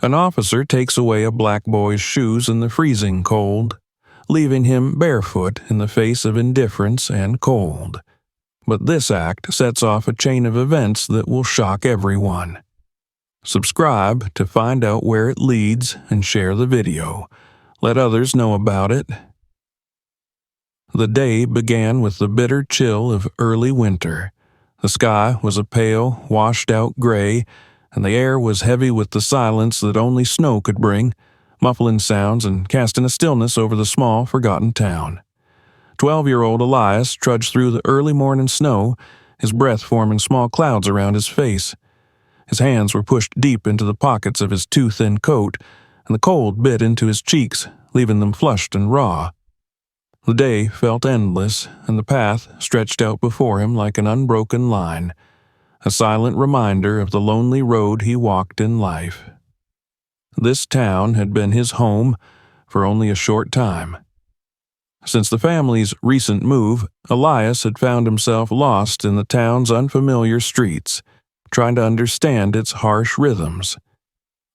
An officer takes away a black boy's shoes in the freezing cold, leaving him barefoot in the face of indifference and cold. But this act sets off a chain of events that will shock everyone. Subscribe to find out where it leads and share the video. Let others know about it. The day began with the bitter chill of early winter. The sky was a pale, washed-out gray, and the air was heavy with the silence that only snow could bring, muffling sounds and casting a stillness over the small, forgotten town. 12-year-old Elias trudged through the early morning snow, his breath forming small clouds around his face. His hands were pushed deep into the pockets of his too-thin coat, and the cold bit into his cheeks, leaving them flushed and raw. The day felt endless, and the path stretched out before him like an unbroken line, a silent reminder of the lonely road he walked in life. This town had been his home for only a short time. Since the family's recent move, Elias had found himself lost in the town's unfamiliar streets, trying to understand its harsh rhythms.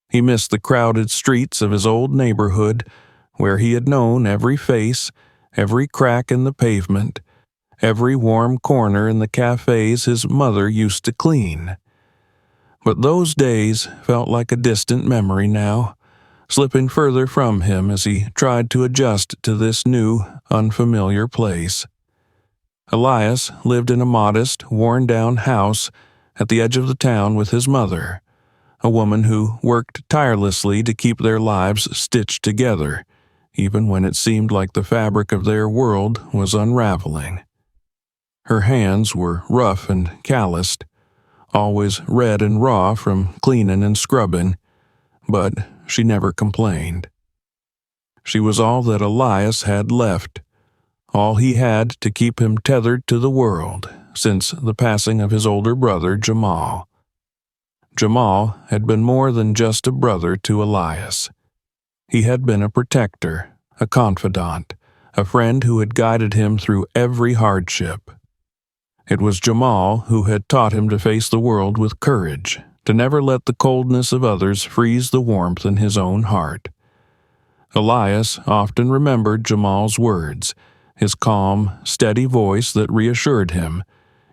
He missed the crowded streets of his old neighborhood, where he had known every face, every crack in the pavement, every warm corner in the cafes his mother used to clean. But those days felt like a distant memory now, slipping further from him as he tried to adjust to this new, unfamiliar place. Elias lived in a modest, worn-down house at the edge of the town with his mother, a woman who worked tirelessly to keep their lives stitched together, even when it seemed like the fabric of their world was unraveling. Her hands were rough and calloused, always red and raw from cleaning and scrubbing, but she never complained. She was all that Elias had left, all he had to keep him tethered to the world since the passing of his older brother Jamal. Jamal had been more than just a brother to Elias. He had been a protector, a confidant, a friend who had guided him through every hardship. It was Jamal who had taught him to face the world with courage, to never let the coldness of others freeze the warmth in his own heart. Elias often remembered Jamal's words, his calm, steady voice that reassured him,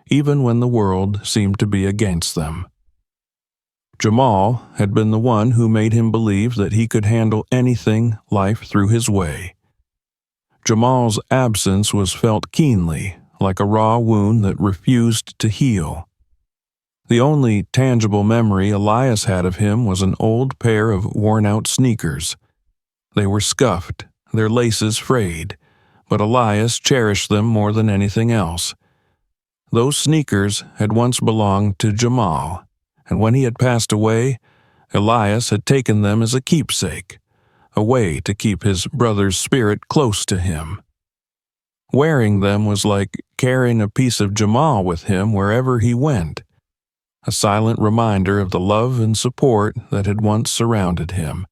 even when the world seemed to be against them. Jamal had been the one who made him believe that he could handle anything life threw his way. Jamal's absence was felt keenly, like a raw wound that refused to heal. The only tangible memory Elias had of him was an old pair of worn-out sneakers. They were scuffed, their laces frayed, but Elias cherished them more than anything else. Those sneakers had once belonged to Jamal, and when he had passed away, Elias had taken them as a keepsake, a way to keep his brother's spirit close to him. Wearing them was like carrying a piece of Jamal with him wherever he went, a silent reminder of the love and support that had once surrounded him.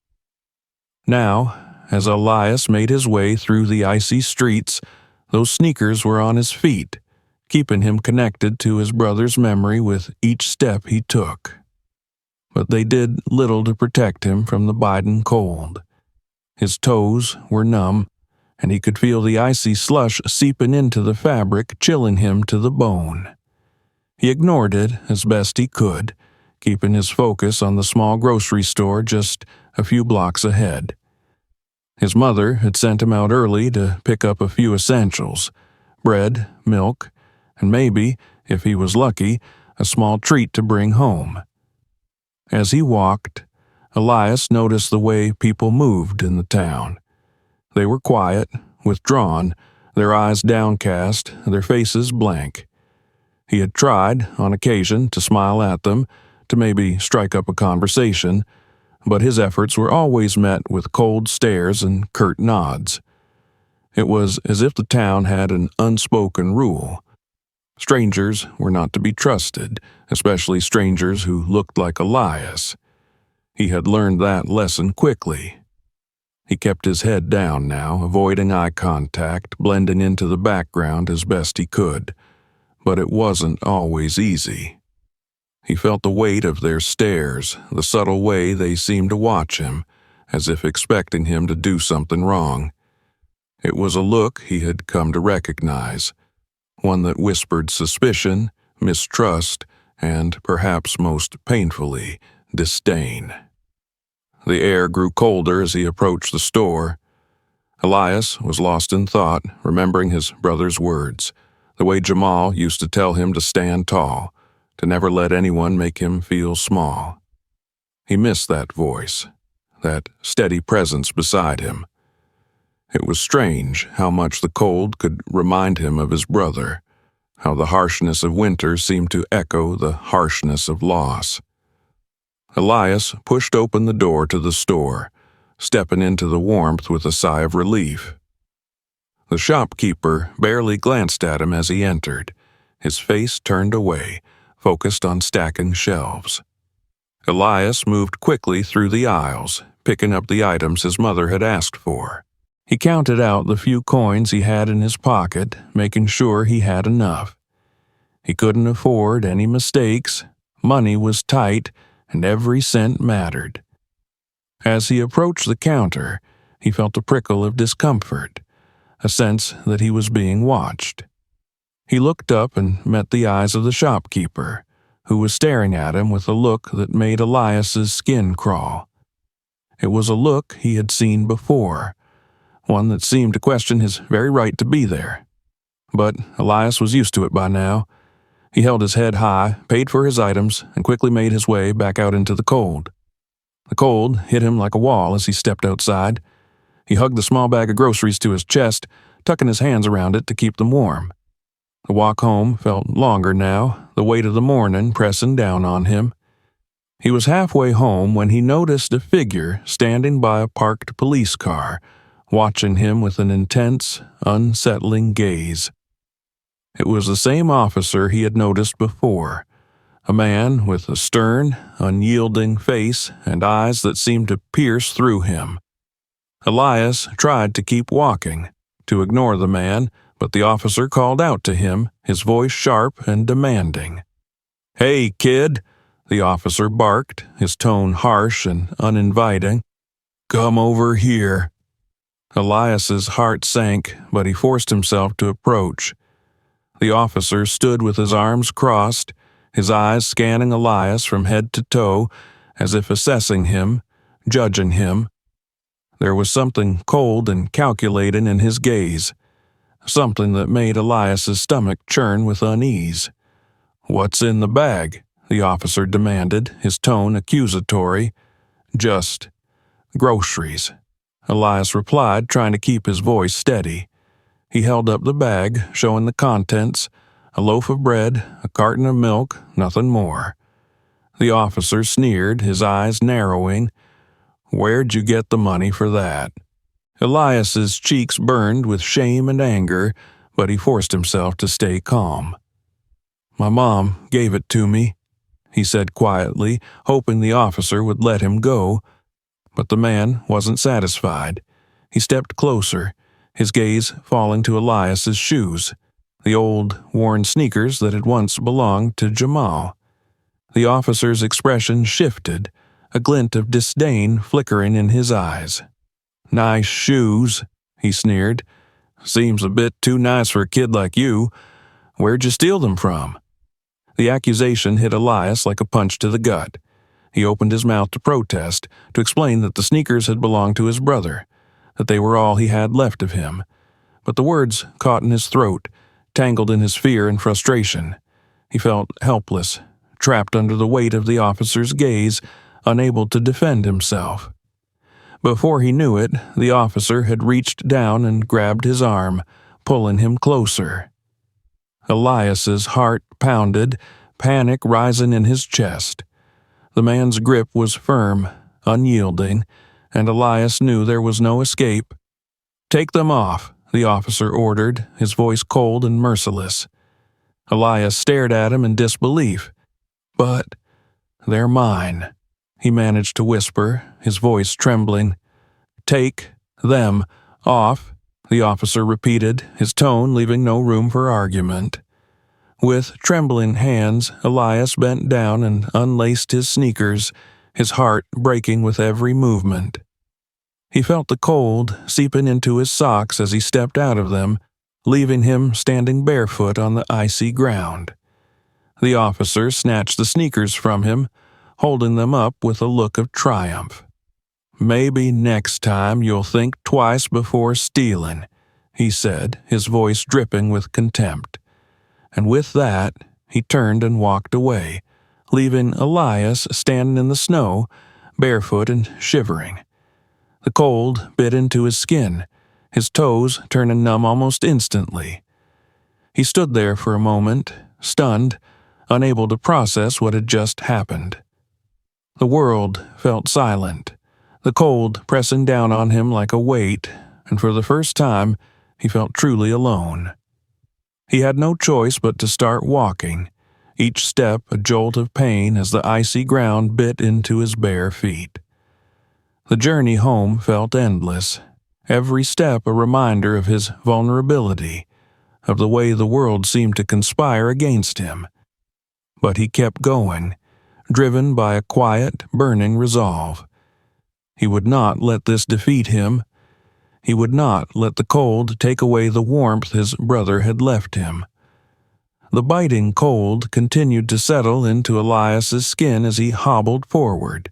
Now, as Elias made his way through the icy streets, those sneakers were on his feet, keeping him connected to his brother's memory with each step he took. But they did little to protect him from the biting cold. His toes were numb, and he could feel the icy slush seeping into the fabric, chilling him to the bone. He ignored it as best he could, keeping his focus on the small grocery store just a few blocks ahead. His mother had sent him out early to pick up a few essentials: bread, milk, and maybe, if he was lucky, a small treat to bring home. As he walked, Elias noticed the way people moved in the town. They were quiet, withdrawn, their eyes downcast, their faces blank. He had tried, on occasion, to smile at them, to maybe strike up a conversation, but his efforts were always met with cold stares and curt nods. It was as if the town had an unspoken rule. Strangers were not to be trusted, especially strangers who looked like Elias. He had learned that lesson quickly. He kept his head down now, avoiding eye contact, blending into the background as best he could. But it wasn't always easy. He felt the weight of their stares, the subtle way they seemed to watch him, as if expecting him to do something wrong. It was a look he had come to recognize, one that whispered suspicion, mistrust, and, perhaps most painfully, disdain. The air grew colder as he approached the store. Elias was lost in thought, remembering his brother's words, the way Jamal used to tell him to stand tall, to never let anyone make him feel small. He missed that voice, that steady presence beside him. It was strange how much the cold could remind him of his brother, how the harshness of winter seemed to echo the harshness of loss. Elias pushed open the door to the store, stepping into the warmth with a sigh of relief. The shopkeeper barely glanced at him as he entered, his face turned away, focused on stacking shelves. Elias moved quickly through the aisles, picking up the items his mother had asked for. He counted out the few coins he had in his pocket, making sure he had enough. He couldn't afford any mistakes, money was tight, and every cent mattered. As he approached the counter, he felt a prickle of discomfort, a sense that he was being watched. He looked up and met the eyes of the shopkeeper, who was staring at him with a look that made Elias's skin crawl. It was a look he had seen before, one that seemed to question his very right to be there. But Elias was used to it by now. He held his head high, paid for his items, and quickly made his way back out into the cold. The cold hit him like a wall as he stepped outside. He hugged the small bag of groceries to his chest, tucking his hands around it to keep them warm. The walk home felt longer now, the weight of the morning pressing down on him. He was halfway home when he noticed a figure standing by a parked police car, watching him with an intense, unsettling gaze. It was the same officer he had noticed before, a man with a stern, unyielding face and eyes that seemed to pierce through him. Elias tried to keep walking, to ignore the man, but the officer called out to him, his voice sharp and demanding. "Hey, kid," the officer barked, his tone harsh and uninviting. "Come over here." Elias's heart sank, but he forced himself to approach. The officer stood with his arms crossed, his eyes scanning Elias from head to toe, as if assessing him, judging him. There was something cold and calculating in his gaze, something that made Elias's stomach churn with unease. "What's in the bag?" the officer demanded, his tone accusatory. "Just groceries," Elias replied, trying to keep his voice steady. He held up the bag, showing the contents, a loaf of bread, a carton of milk, nothing more. The officer sneered, his eyes narrowing. "Where'd you get the money for that?" Elias's cheeks burned with shame and anger, but he forced himself to stay calm. "My mom gave it to me," he said quietly, hoping the officer would let him go. But the man wasn't satisfied. He stepped closer, his gaze falling to Elias's shoes, the old, worn sneakers that had once belonged to Jamal. The officer's expression shifted, a glint of disdain flickering in his eyes. "Nice shoes," he sneered. "Seems a bit too nice for a kid like you. Where'd you steal them from?" The accusation hit Elias like a punch to the gut. He opened his mouth to protest, to explain that the sneakers had belonged to his brother, that they were all he had left of him. But the words caught in his throat, tangled in his fear and frustration. He felt helpless, trapped under the weight of the officer's gaze, unable to defend himself. Before he knew it, the officer had reached down and grabbed his arm, pulling him closer. Elias's heart pounded, panic rising in his chest. The man's grip was firm, unyielding, and Elias knew there was no escape. "Take them off," the officer ordered, his voice cold and merciless. Elias stared at him in disbelief. "But they're mine," he managed to whisper, his voice trembling. "Take them off," the officer repeated, his tone leaving no room for argument. With trembling hands, Elias bent down and unlaced his sneakers, his heart breaking with every movement. He felt the cold seeping into his socks as he stepped out of them, leaving him standing barefoot on the icy ground. The officer snatched the sneakers from him, holding them up with a look of triumph. "Maybe next time you'll think twice before stealing," he said, his voice dripping with contempt. And with that, he turned and walked away, leaving Elias standing in the snow, barefoot and shivering. The cold bit into his skin, his toes turning numb almost instantly. He stood there for a moment, stunned, unable to process what had just happened. The world felt silent, the cold pressing down on him like a weight, and for the first time, he felt truly alone. He had no choice but to start walking, each step a jolt of pain as the icy ground bit into his bare feet. The journey home felt endless, every step a reminder of his vulnerability, of the way the world seemed to conspire against him. But he kept going, driven by a quiet, burning resolve. He would not let this defeat him. He would not let the cold take away the warmth his brother had left him. The biting cold continued to settle into Elias's skin as he hobbled forward,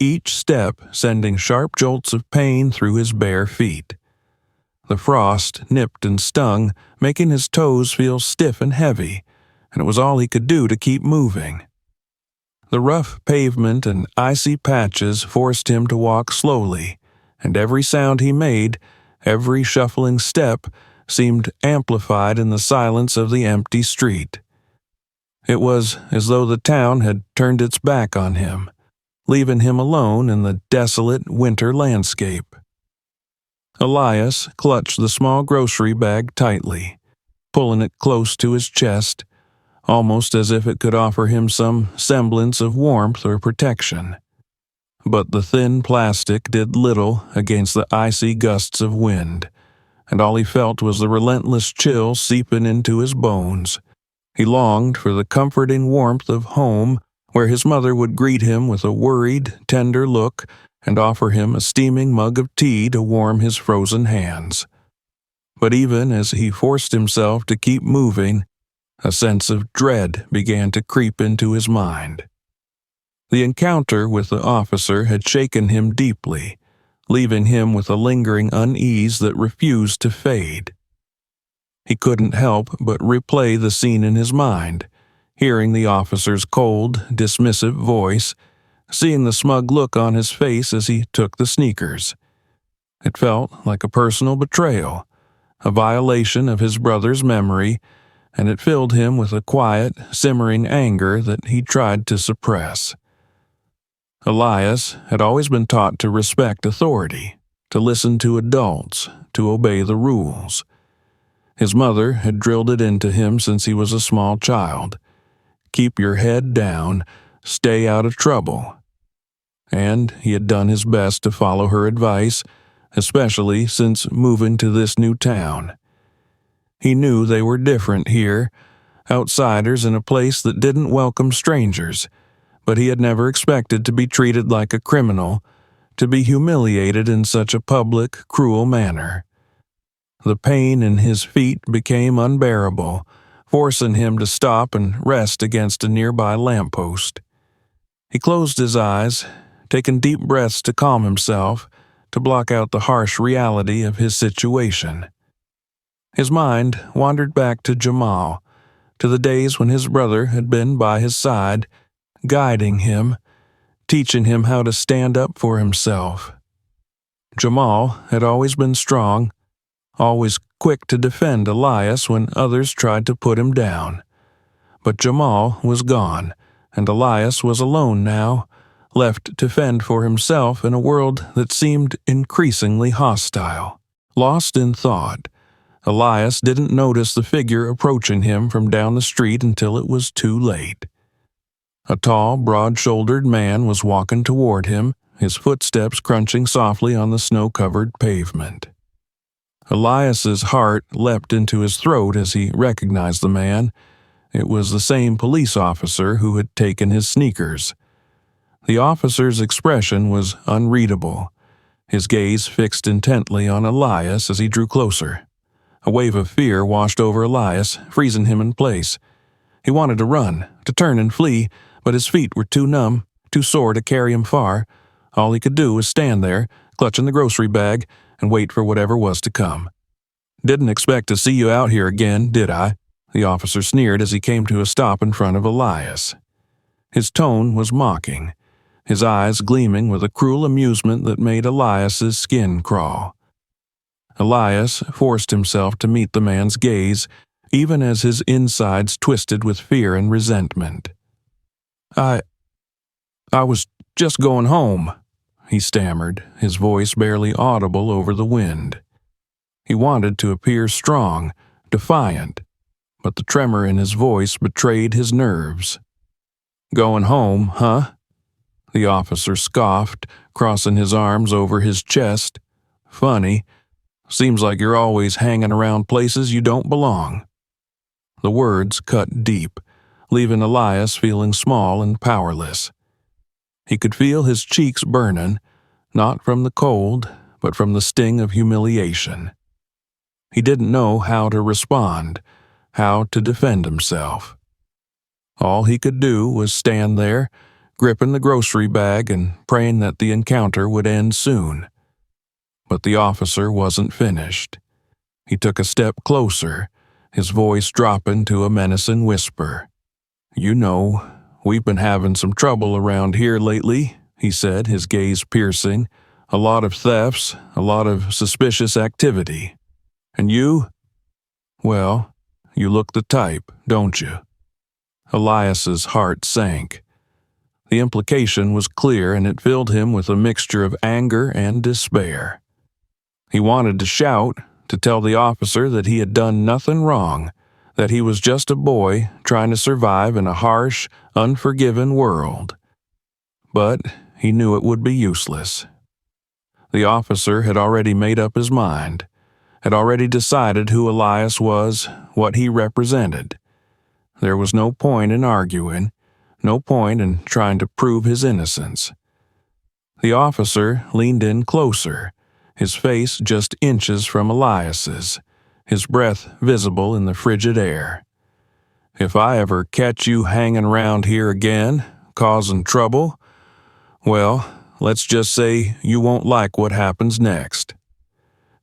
each step sending sharp jolts of pain through his bare feet. The frost nipped and stung, making his toes feel stiff and heavy, and it was all he could do to keep moving. The rough pavement and icy patches forced him to walk slowly, and every sound he made, every shuffling step, seemed amplified in the silence of the empty street. It was as though the town had turned its back on him, leaving him alone in the desolate winter landscape. Elias clutched the small grocery bag tightly, pulling it close to his chest, almost as if it could offer him some semblance of warmth or protection. But the thin plastic did little against the icy gusts of wind, and all he felt was the relentless chill seeping into his bones. He longed for the comforting warmth of home, where his mother would greet him with a worried, tender look and offer him a steaming mug of tea to warm his frozen hands. But even as he forced himself to keep moving, a sense of dread began to creep into his mind. The encounter with the officer had shaken him deeply, leaving him with a lingering unease that refused to fade. He couldn't help but replay the scene in his mind, hearing the officer's cold, dismissive voice, seeing the smug look on his face as he took the sneakers. It felt like a personal betrayal, a violation of his brother's memory, and it filled him with a quiet, simmering anger that he tried to suppress. Elias had always been taught to respect authority, to listen to adults, to obey the rules. His mother had drilled it into him since he was a small child. Keep your head down, stay out of trouble. And he had done his best to follow her advice, especially since moving to this new town. He knew they were different here, outsiders in a place that didn't welcome strangers, but he had never expected to be treated like a criminal, to be humiliated in such a public, cruel manner. The pain in his feet became unbearable, forcing him to stop and rest against a nearby lamppost. He closed his eyes, taking deep breaths to calm himself, to block out the harsh reality of his situation. His mind wandered back to Jamal, to the days when his brother had been by his side, guiding him, teaching him how to stand up for himself. Jamal had always been strong, always quick to defend Elias when others tried to put him down. But Jamal was gone, and Elias was alone now, left to fend for himself in a world that seemed increasingly hostile. Lost in thought, Elias didn't notice the figure approaching him from down the street until it was too late. A tall, broad-shouldered man was walking toward him, his footsteps crunching softly on the snow-covered pavement. Elias's heart leapt into his throat as he recognized the man, It was the same police officer who had taken his sneakers. The officer's expression was unreadable, his gaze fixed intently on Elias as he drew closer. A wave of fear washed over Elias, freezing him in place. He wanted to run, to turn and flee, but his feet were too numb, too sore to carry him far. All he could do was stand there, clutching the grocery bag, and wait for whatever was to come. "Didn't expect to see you out here again, did I?" The officer sneered as he came to a stop in front of Elias. His tone was mocking, his eyes gleaming with a cruel amusement that made Elias's skin crawl. Elias forced himself to meet the man's gaze, even as his insides twisted with fear and resentment. I was just going home," he stammered, his voice barely audible over the wind. He wanted to appear strong, defiant, but the tremor in his voice betrayed his nerves. "Going home, huh?" The officer scoffed, crossing his arms over his chest. "Funny. Seems like you're always hanging around places you don't belong." The words cut deep, leaving Elias feeling small and powerless. He could feel his cheeks burning, not from the cold, but from the sting of humiliation. He didn't know how to respond, how to defend himself. All he could do was stand there, gripping the grocery bag and praying that the encounter would end soon. But the officer wasn't finished. He took a step closer, his voice dropping to a menacing whisper. "You know, we've been having some trouble around here lately," he said, his gaze piercing. "A lot of thefts, a lot of suspicious activity. And you? Well, you look the type, don't you?" Elias's heart sank. The implication was clear, and it filled him with a mixture of anger and despair. He wanted to shout, to tell the officer that he had done nothing wrong, that he was just a boy trying to survive in a harsh, unforgiving world. But he knew it would be useless. The officer had already made up his mind, had already decided who Elias was, what he represented. There was no point in arguing, no point in trying to prove his innocence. The officer leaned in closer, his face just inches from Elias's, his breath visible in the frigid air. "If I ever catch you hanging around here again, causing trouble, well, let's just say you won't like what happens next."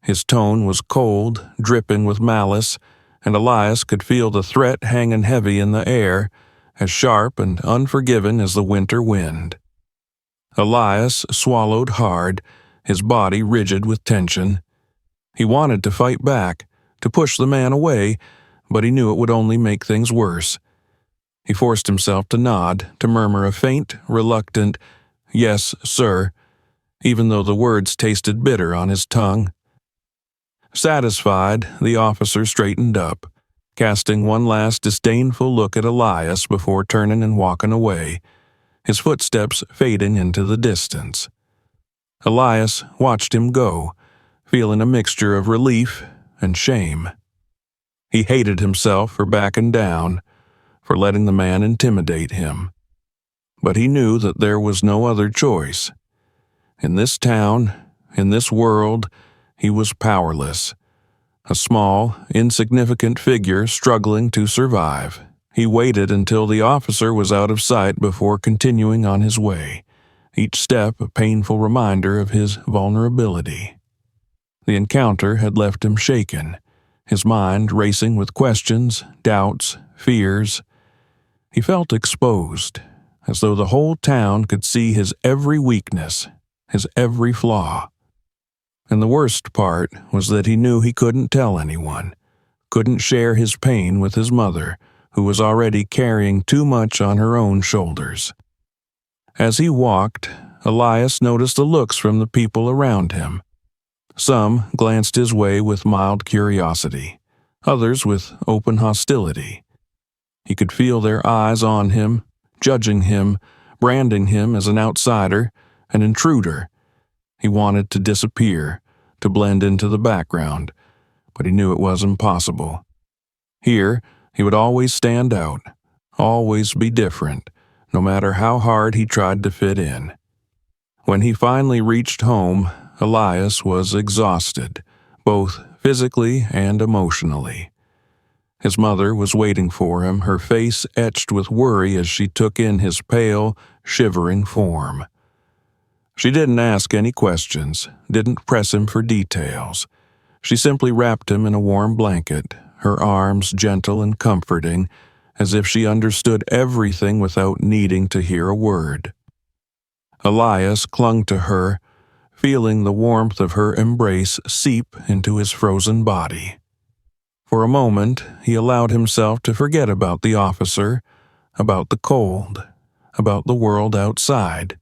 His tone was cold, dripping with malice, and Elias could feel the threat hanging heavy in the air, as sharp and unforgiving as the winter wind. Elias swallowed hard, his body rigid with tension. He wanted to fight back, to push the man away, but he knew it would only make things worse. He forced himself to nod, to murmur a faint, reluctant, "Yes, sir," even though the words tasted bitter on his tongue. Satisfied, the officer straightened up, casting one last disdainful look at Elias before turning and walking away, his footsteps fading into the distance. Elias watched him go, feeling a mixture of relief and shame. He hated himself for backing down, for letting the man intimidate him. But he knew that there was no other choice. In this town, in this world, he was powerless. A small, insignificant figure struggling to survive. He waited until the officer was out of sight before continuing on his way, each step a painful reminder of his vulnerability. The encounter had left him shaken, his mind racing with questions, doubts, fears. He felt exposed, as though the whole town could see his every weakness, his every flaw. And the worst part was that he knew he couldn't tell anyone, couldn't share his pain with his mother, who was already carrying too much on her own shoulders. As he walked, Elias noticed the looks from the people around him. Some glanced his way with mild curiosity, others with open hostility. He could feel their eyes on him, judging him, branding him as an outsider, an intruder. He wanted to disappear, to blend into the background, but he knew it was impossible. Here, He would always stand out, always be different, no matter how hard he tried to fit in. When he finally reached home, Elias was exhausted, both physically and emotionally. His mother was waiting for him, her face etched with worry as she took in his pale, shivering form. She didn't ask any questions, didn't press him for details. She simply wrapped him in a warm blanket, her arms gentle and comforting, as if she understood everything without needing to hear a word. Elias clung to her, feeling the warmth of her embrace seep into his frozen body. For a moment, he allowed himself to forget about the officer, about the cold, about the world outside.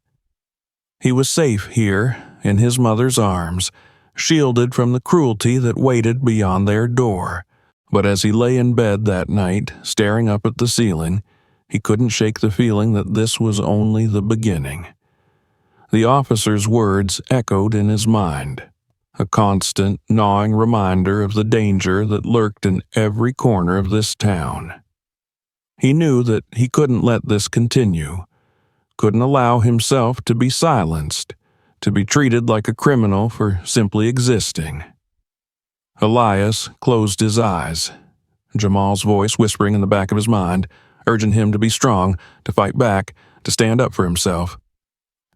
He was safe here, in his mother's arms, shielded from the cruelty that waited beyond their door. But as he lay in bed that night, staring up at the ceiling, he couldn't shake the feeling that this was only the beginning. The officer's words echoed in his mind, a constant, gnawing reminder of the danger that lurked in every corner of this town. He knew that he couldn't let this continue, couldn't allow himself to be silenced, to be treated like a criminal for simply existing. Elias closed his eyes, Jamal's voice whispering in the back of his mind, urging him to be strong, to fight back, to stand up for himself.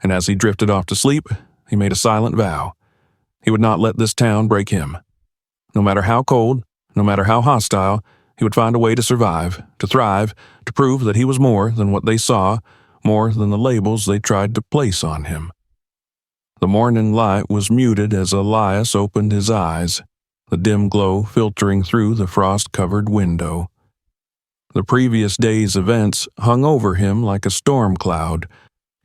And as he drifted off to sleep, he made a silent vow. He would not let this town break him. No matter how cold, no matter how hostile, he would find a way to survive, to thrive, to prove that he was more than what they saw, more than the labels they tried to place on him. The morning light was muted as Elias opened his eyes, the dim glow filtering through the frost-covered window. The previous day's events hung over him like a storm cloud,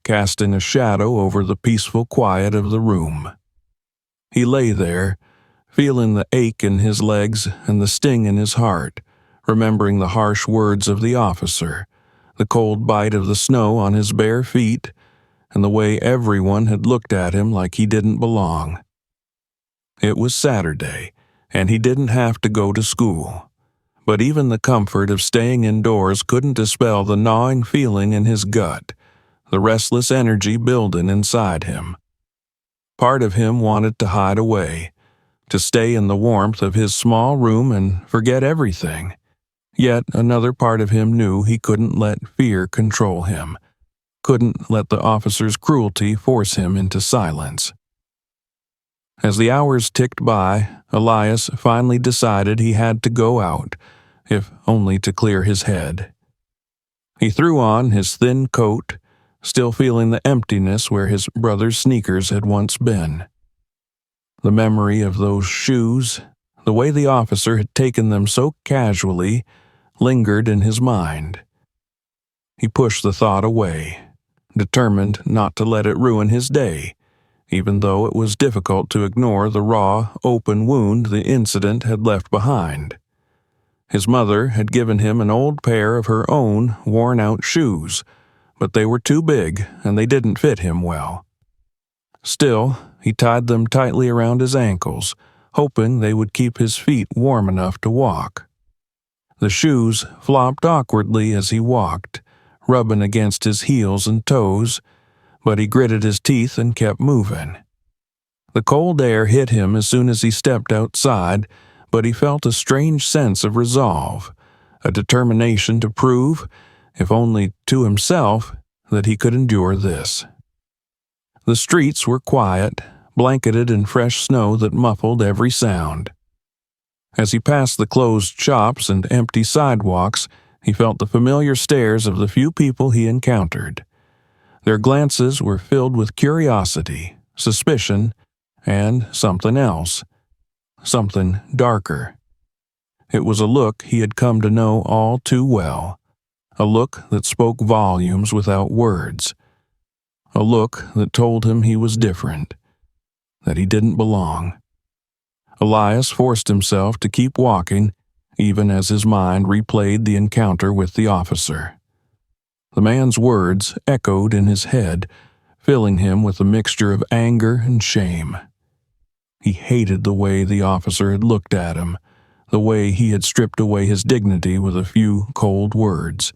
casting a shadow over the peaceful quiet of the room. He lay there, feeling the ache in his legs and the sting in his heart, remembering the harsh words of the officer, the cold bite of the snow on his bare feet, and the way everyone had looked at him like he didn't belong. It was Saturday, and he didn't have to go to school. But even the comfort of staying indoors couldn't dispel the gnawing feeling in his gut, the restless energy building inside him. Part of him wanted to hide away, to stay in the warmth of his small room and forget everything. Yet another part of him knew he couldn't let fear control him, couldn't let the officer's cruelty force him into silence. As the hours ticked by, Elias finally decided he had to go out, if only to clear his head. He threw on his thin coat, still feeling the emptiness where his brother's sneakers had once been. The memory of those shoes, the way the officer had taken them so casually, lingered in his mind. He pushed the thought away, determined not to let it ruin his day, even though it was difficult to ignore the raw, open wound the incident had left behind. His mother had given him an old pair of her own worn-out shoes, but they were too big and they didn't fit him well. Still, he tied them tightly around his ankles, hoping they would keep his feet warm enough to walk. The shoes flopped awkwardly as he walked, rubbing against his heels and toes, but he gritted his teeth and kept moving. The cold air hit him as soon as he stepped outside, but he felt a strange sense of resolve, a determination to prove, if only to himself, that he could endure this. The streets were quiet, blanketed in fresh snow that muffled every sound. As he passed the closed shops and empty sidewalks, he felt the familiar stares of the few people he encountered. Their glances were filled with curiosity, suspicion, and something else, something darker. It was a look he had come to know all too well, a look that spoke volumes without words, a look that told him he was different, that he didn't belong. Elias forced himself to keep walking, even as his mind replayed the encounter with the officer. The man's words echoed in his head, filling him with a mixture of anger and shame. He hated the way the officer had looked at him, the way he had stripped away his dignity with a few cold words.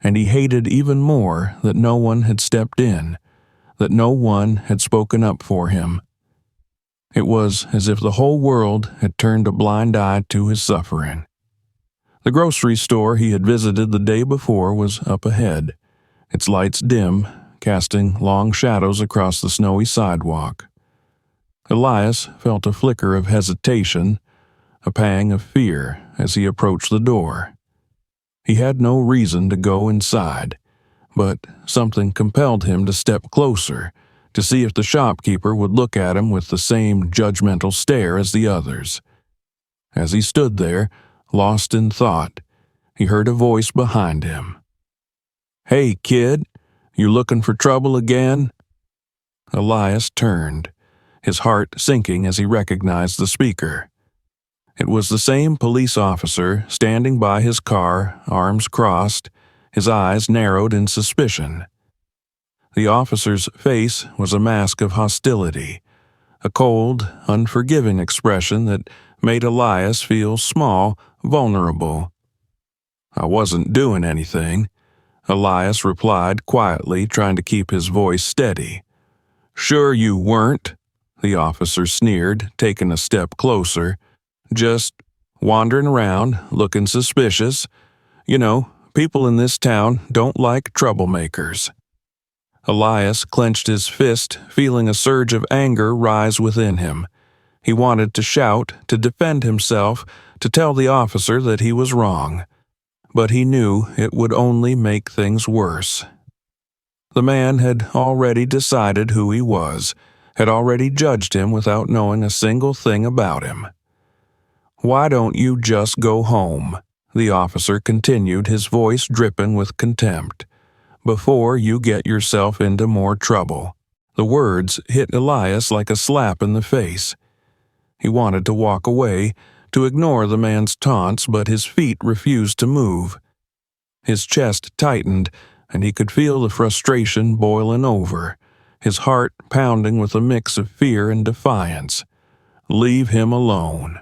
And he hated even more that no one had stepped in, that no one had spoken up for him. It was as if the whole world had turned a blind eye to his suffering. The grocery store he had visited the day before was up ahead, its lights dim, casting long shadows across the snowy sidewalk. Elias felt a flicker of hesitation, a pang of fear as he approached the door. He had no reason to go inside, but something compelled him to step closer to see if the shopkeeper would look at him with the same judgmental stare as the others. As he stood there, lost in thought, he heard a voice behind him. "Hey, kid, you looking for trouble again?" Elias turned, his heart sinking as he recognized the speaker. It was the same police officer standing by his car, arms crossed, his eyes narrowed in suspicion. The officer's face was a mask of hostility, a cold, unforgiving expression that made Elias feel small, vulnerable. "I wasn't doing anything," Elias replied quietly, trying to keep his voice steady. "Sure you weren't," the officer sneered, taking a step closer. "Just wandering around, looking suspicious. You know, people in this town don't like troublemakers." Elias clenched his fist, feeling a surge of anger rise within him. He wanted to shout, to defend himself, to tell the officer that he was wrong. But he knew it would only make things worse. The man had already decided who he was, had already judged him without knowing a single thing about him. "Why don't you just go home?" the officer continued, his voice dripping with contempt. "Before you get yourself into more trouble." The words hit Elias like a slap in the face. He wanted to walk away, to ignore the man's taunts, but his feet refused to move. His chest tightened, and he could feel the frustration boiling over, his heart pounding with a mix of fear and defiance. "Leave him alone."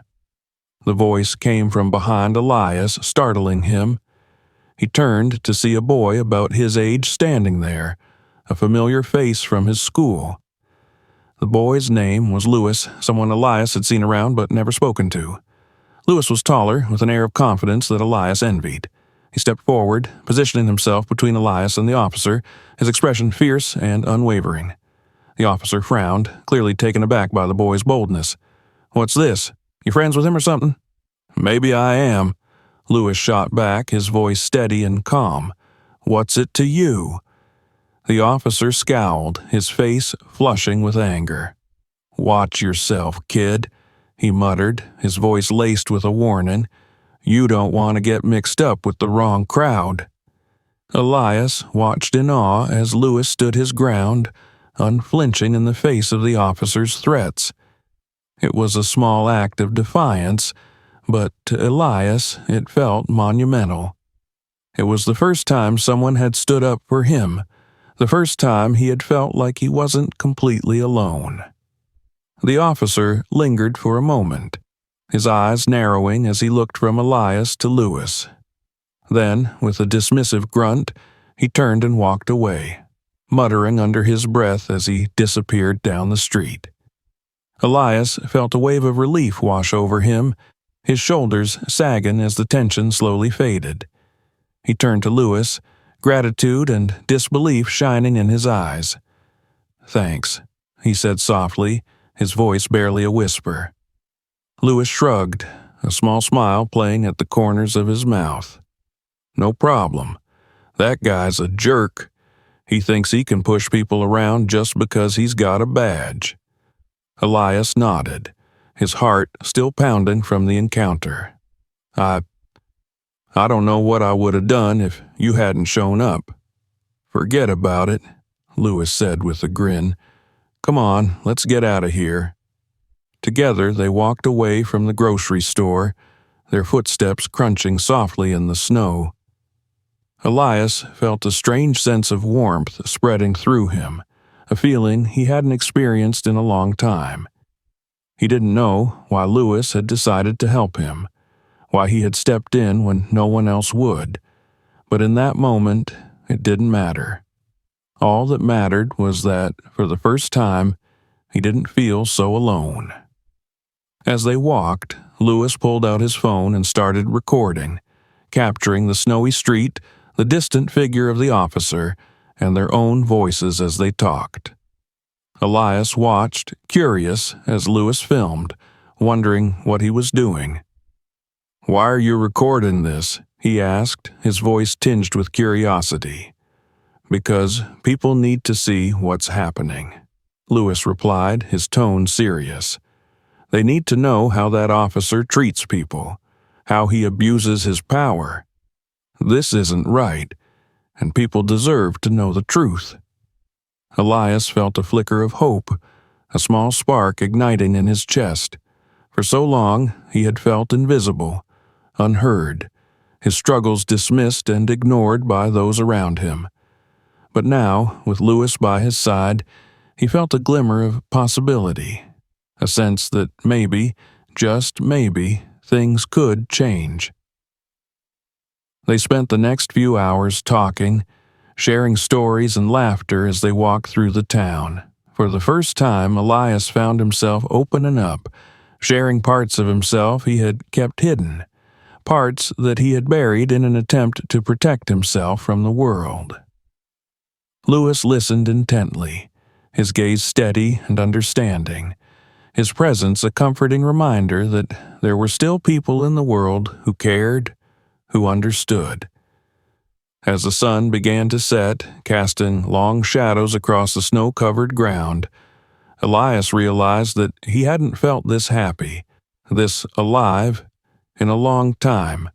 The voice came from behind Elias, startling him. He turned to see a boy about his age standing there, a familiar face from his school. The boy's name was Lewis, someone Elias had seen around but never spoken to. Lewis was taller, with an air of confidence that Elias envied. He stepped forward, positioning himself between Elias and the officer, his expression fierce and unwavering. The officer frowned, clearly taken aback by the boy's boldness. "What's this? You friends with him or something?" "Maybe I am," Lewis shot back, his voice steady and calm. "What's it to you?" The officer scowled, his face flushing with anger. "Watch yourself, kid," he muttered, his voice laced with a warning. "You don't want to get mixed up with the wrong crowd." Elias watched in awe as Lewis stood his ground, unflinching in the face of the officer's threats. It was a small act of defiance, but to Elias it felt monumental. It was the first time someone had stood up for him, the first time he had felt like he wasn't completely alone. The officer lingered for a moment, his eyes narrowing as he looked from Elias to Lewis. Then, with a dismissive grunt, he turned and walked away, muttering under his breath as he disappeared down the street. Elias felt a wave of relief wash over him, his shoulders sagging as the tension slowly faded. He turned to Lewis, gratitude and disbelief shining in his eyes. "Thanks," he said softly, his voice barely a whisper. Lewis shrugged, a small smile playing at the corners of his mouth. "No problem. That guy's a jerk. He thinks he can push people around just because he's got a badge." Elias nodded, his heart still pounding from the encounter. I don't know what I would have done if you hadn't shown up." "Forget about it," Lewis said with a grin. "Come on, let's get out of here." Together they walked away from the grocery store, their footsteps crunching softly in the snow. Elias felt a strange sense of warmth spreading through him, a feeling he hadn't experienced in a long time. He didn't know why Lewis had decided to help him, why he had stepped in when no one else would. But in that moment, it didn't matter. All that mattered was that, for the first time, he didn't feel so alone. As they walked, Lewis pulled out his phone and started recording, capturing the snowy street, the distant figure of the officer, and their own voices as they talked. Elias watched, curious, as Lewis filmed, wondering what he was doing. "Why are you recording this?" he asked, his voice tinged with curiosity. "Because people need to see what's happening," Lewis replied, his tone serious. "They need to know how that officer treats people, how he abuses his power. This isn't right, and people deserve to know the truth." Elias felt a flicker of hope, a small spark igniting in his chest. For so long, he had felt invisible, unheard, his struggles dismissed and ignored by those around him. But now, with Lewis by his side, he felt a glimmer of possibility, a sense that maybe, just maybe, things could change. They spent the next few hours talking, sharing stories and laughter as they walked through the town. For the first time, Elias found himself opening up, sharing parts of himself he had kept hidden, parts that he had buried in an attempt to protect himself from the world. Lewis listened intently, his gaze steady and understanding, his presence a comforting reminder that there were still people in the world who cared, who understood. As the sun began to set, casting long shadows across the snow-covered ground, Elias realized that he hadn't felt this happy, this alive, in a long time.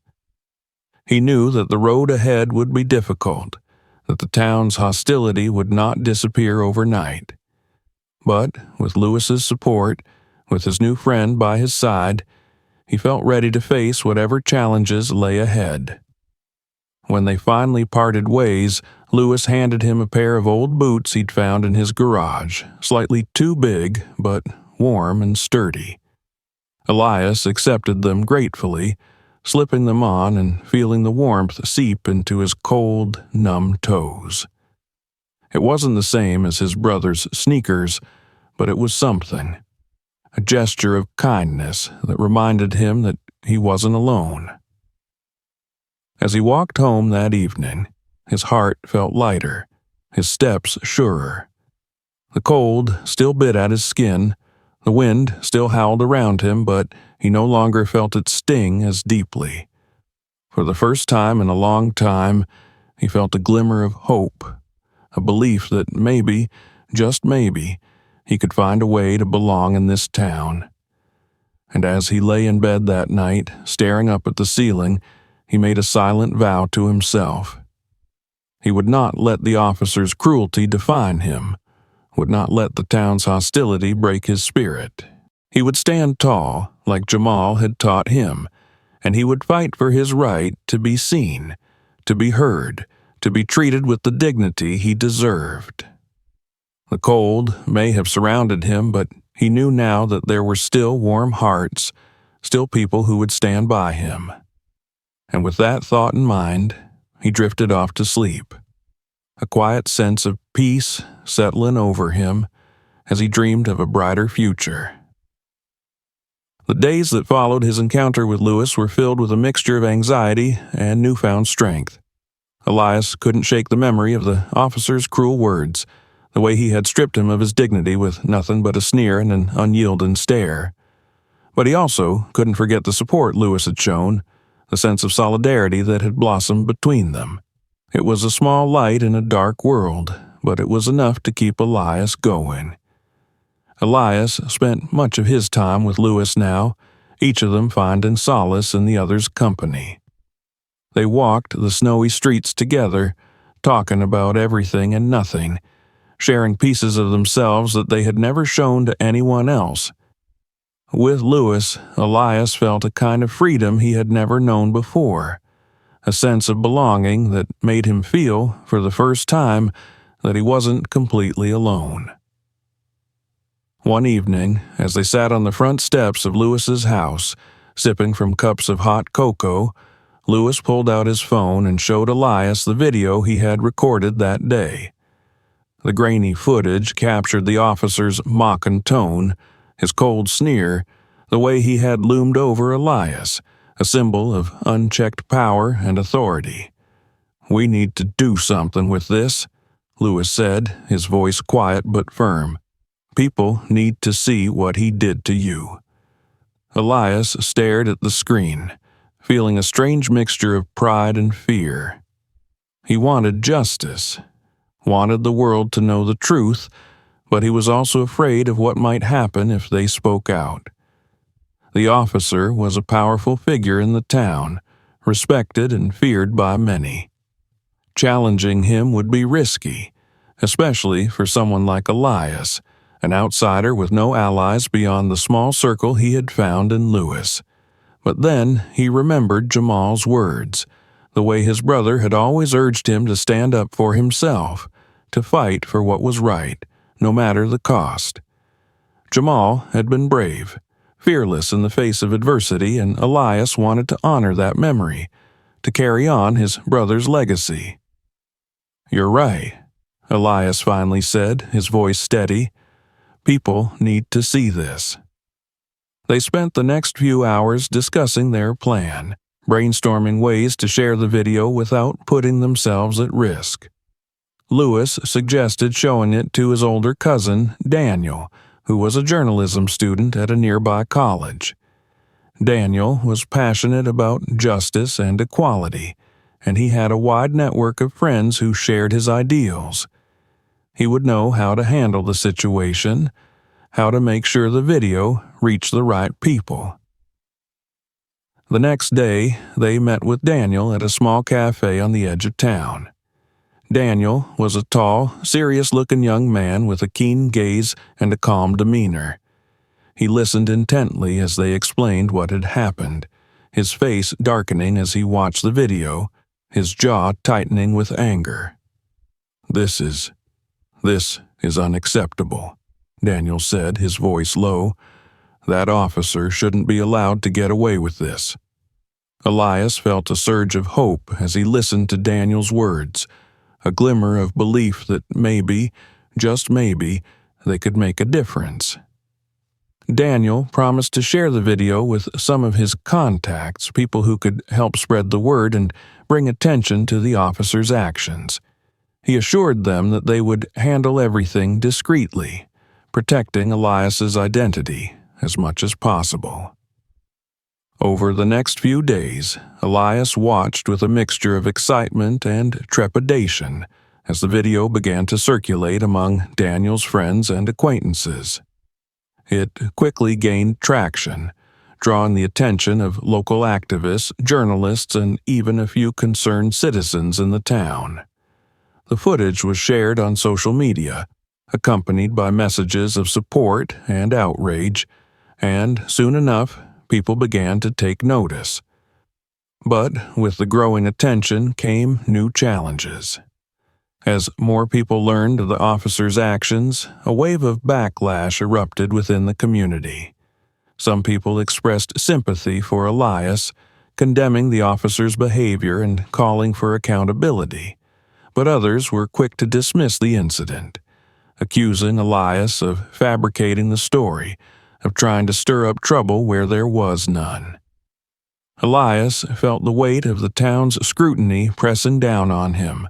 He knew that the road ahead would be difficult, that the town's hostility would not disappear overnight. But, with Lewis's support, with his new friend by his side, he felt ready to face whatever challenges lay ahead. When they finally parted ways, Lewis handed him a pair of old boots he'd found in his garage, slightly too big, but warm and sturdy. Elias accepted them gratefully, slipping them on and feeling the warmth seep into his cold, numb toes. It wasn't the same as his brother's sneakers, but it was something, a gesture of kindness that reminded him that he wasn't alone. As he walked home that evening, his heart felt lighter, his steps surer. The cold still bit at his skin, the wind still howled around him, but he no longer felt its sting as deeply. For the first time in a long time, he felt a glimmer of hope, a belief that maybe, just maybe, he could find a way to belong in this town. And as he lay in bed that night, staring up at the ceiling, he made a silent vow to himself. He would not let the officer's cruelty define him, would not let the town's hostility break his spirit. He would stand tall, like Jamal had taught him, and he would fight for his right to be seen, to be heard, to be treated with the dignity he deserved. The cold may have surrounded him, but he knew now that there were still warm hearts, still people who would stand by him. And with that thought in mind, he drifted off to sleep, a quiet sense of peace settling over him as he dreamed of a brighter future. The days that followed his encounter with Lewis were filled with a mixture of anxiety and newfound strength. Elias couldn't shake the memory of the officer's cruel words, the way he had stripped him of his dignity with nothing but a sneer and an unyielding stare. But he also couldn't forget the support Lewis had shown, the sense of solidarity that had blossomed between them. It was a small light in a dark world, but it was enough to keep Elias going. Elias spent much of his time with Lewis now, each of them finding solace in the other's company. They walked the snowy streets together, talking about everything and nothing, sharing pieces of themselves that they had never shown to anyone else. With Lewis, Elias felt a kind of freedom he had never known before, a sense of belonging that made him feel, for the first time, that he wasn't completely alone. One evening, as they sat on the front steps of Lewis's house, Sipping from cups of hot cocoa, Lewis pulled out his phone and showed Elias the video he had recorded that day. The grainy footage captured the officer's mocking tone, his cold sneer, the way he had loomed over Elias, a symbol of unchecked power and authority. "We need to do something with this," Lewis said, his voice quiet but firm. "People need to see what he did to you." Elias stared at the screen, feeling a strange mixture of pride and fear. He wanted justice, wanted the world to know the truth, but he was also afraid of what might happen if they spoke out. The officer was a powerful figure in the town, respected and feared by many. Challenging him would be risky, especially for someone like Elias, an outsider with no allies beyond the small circle he had found in Lewis. But then he remembered Jamal's words, the way his brother had always urged him to stand up for himself, to fight for what was right, no matter the cost. Jamal had been brave, fearless in the face of adversity, and Elias wanted to honor that memory, to carry on his brother's legacy. "You're right," Elias finally said, his voice steady. "People need to see this." They spent the next few hours discussing their plan, brainstorming ways to share the video without putting themselves at risk. Lewis suggested showing it to his older cousin, Daniel, who was a journalism student at a nearby college. Daniel was passionate about justice and equality, and he had a wide network of friends who shared his ideals. He would know how to handle the situation, how to make sure the video reached the right people. The next day, they met with Daniel at a small cafe on the edge of town. Daniel was a tall, serious-looking young man with a keen gaze and a calm demeanor. He listened intently as they explained what had happened, his face darkening as he watched the video, his jaw tightening with anger. This is unacceptable," Daniel said, his voice low. "That officer shouldn't be allowed to get away with this." Elias felt a surge of hope as he listened to Daniel's words, a glimmer of belief that maybe, just maybe, they could make a difference. Daniel promised to share the video with some of his contacts, people who could help spread the word and bring attention to the officer's actions. He assured them that they would handle everything discreetly, protecting Elias's identity as much as possible. Over the next few days, Elias watched with a mixture of excitement and trepidation as the video began to circulate among Daniel's friends and acquaintances. It quickly gained traction, drawing the attention of local activists, journalists, and even a few concerned citizens in the town. The footage was shared on social media, accompanied by messages of support and outrage, and soon enough, people began to take notice. But with the growing attention came new challenges. As more people learned of the officer's actions, a wave of backlash erupted within the community. Some people expressed sympathy for Elias, condemning the officer's behavior and calling for accountability, but others were quick to dismiss the incident, accusing Elias of fabricating the story, of trying to stir up trouble where there was none. Elias felt the weight of the town's scrutiny pressing down on him,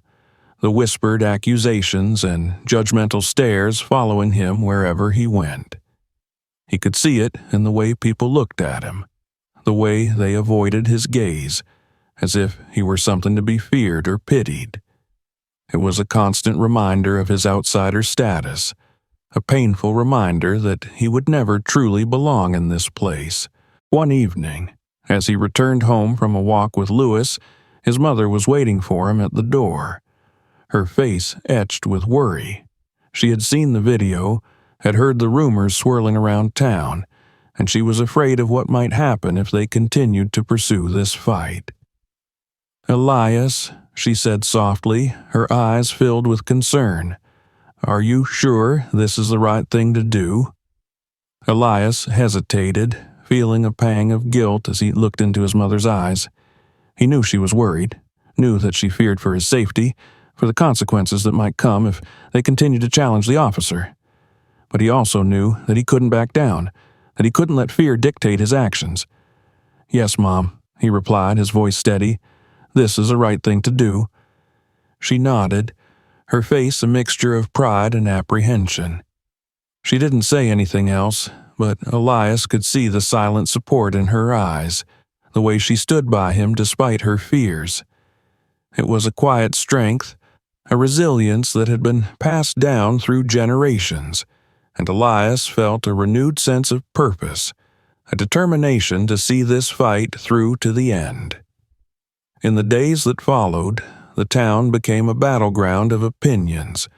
the whispered accusations and judgmental stares following him wherever he went. He could see it in the way people looked at him, the way they avoided his gaze, as if he were something to be feared or pitied. It was a constant reminder of his outsider status, a painful reminder that he would never truly belong in this place. One evening, as he returned home from a walk with Lewis, his mother was waiting for him at the door, her face etched with worry. She had seen the video, had heard the rumors swirling around town, and she was afraid of what might happen if they continued to pursue this fight. "Elias," she said softly, her eyes filled with concern, "are you sure this is the right thing to do?" Elias hesitated, feeling a pang of guilt as he looked into his mother's eyes. He knew she was worried, knew that she feared for his safety, for the consequences that might come if they continued to challenge the officer. But he also knew that he couldn't back down, that he couldn't let fear dictate his actions. "Yes, Mom," he replied, his voice steady. "This is the right thing to do." She nodded, her face a mixture of pride and apprehension. She didn't say anything else, but Elias could see the silent support in her eyes, the way she stood by him despite her fears. It was a quiet strength, a resilience that had been passed down through generations, and Elias felt a renewed sense of purpose, a determination to see this fight through to the end. In the days that followed, the town became a battleground of opinions,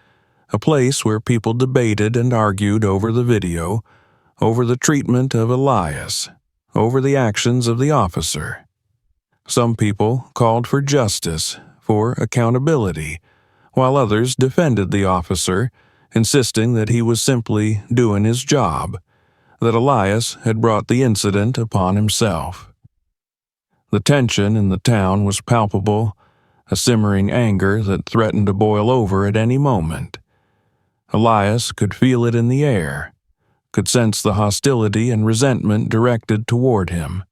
a place where people debated and argued over the video, over the treatment of Elias, over the actions of the officer. Some people called for justice, for accountability, while others defended the officer, insisting that he was simply doing his job, that Elias had brought the incident upon himself. The tension in the town was palpable, a simmering anger that threatened to boil over at any moment. Elias could feel it in the air, could sense the hostility and resentment directed toward him.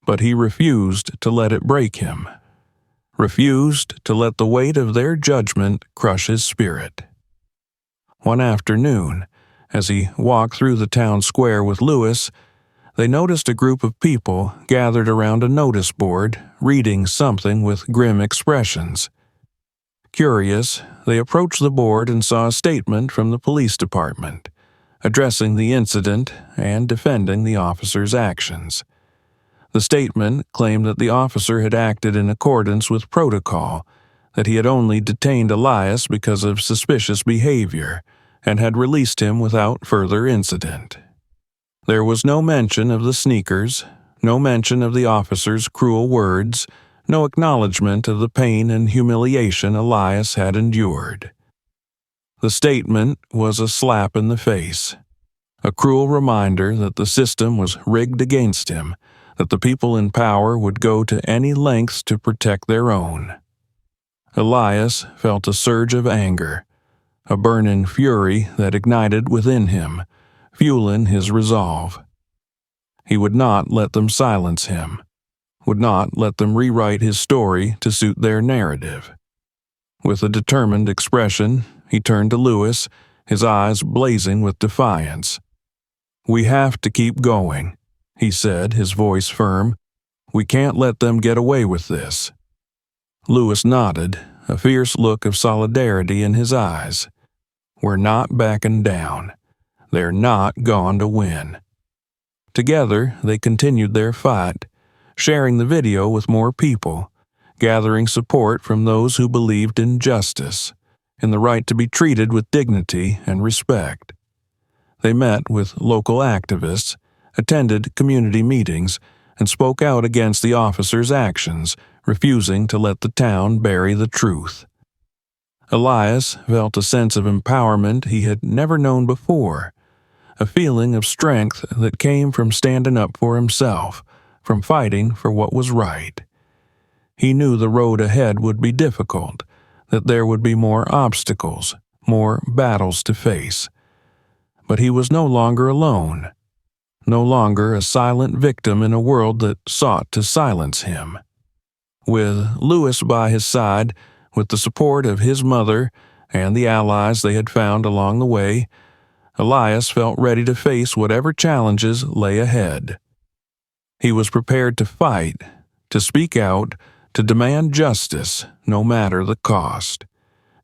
But he refused to let it break him, refused to let the weight of their judgment crush his spirit. One afternoon, as he walked through the town square with Lewis, they noticed a group of people gathered around a notice board, reading something with grim expressions. Curious, they approached the board and saw a statement from the police department, addressing the incident and defending the officer's actions. The statement claimed that the officer had acted in accordance with protocol, that he had only detained Elias because of suspicious behavior, and had released him without further incident. There was no mention of the sneakers, no mention of the officer's cruel words, no acknowledgement of the pain and humiliation Elias had endured. The statement was a slap in the face, a cruel reminder that the system was rigged against him, that the people in power would go to any lengths to protect their own. Elias felt a surge of anger, a burning fury that ignited within him, fueling his resolve. He would not let them silence him, would not let them rewrite his story to suit their narrative. With a determined expression, he turned to Lewis, his eyes blazing with defiance. "We have to keep going," he said, his voice firm. "We can't let them get away with this." Lewis nodded, a fierce look of solidarity in his eyes. "We're not backing down. They're not going to win." Together, they continued their fight, sharing the video with more people, gathering support from those who believed in justice, in the right to be treated with dignity and respect. They met with local activists, attended community meetings, and spoke out against the officer's actions, refusing to let the town bury the truth. Elias felt a sense of empowerment he had never known before, a feeling of strength that came from standing up for himself, from fighting for what was right. He knew the road ahead would be difficult, that there would be more obstacles, more battles to face. But he was no longer alone, no longer a silent victim in a world that sought to silence him. With Lewis by his side, with the support of his mother and the allies they had found along the way, Elias felt ready to face whatever challenges lay ahead. He was prepared to fight, to speak out, to demand justice, no matter the cost.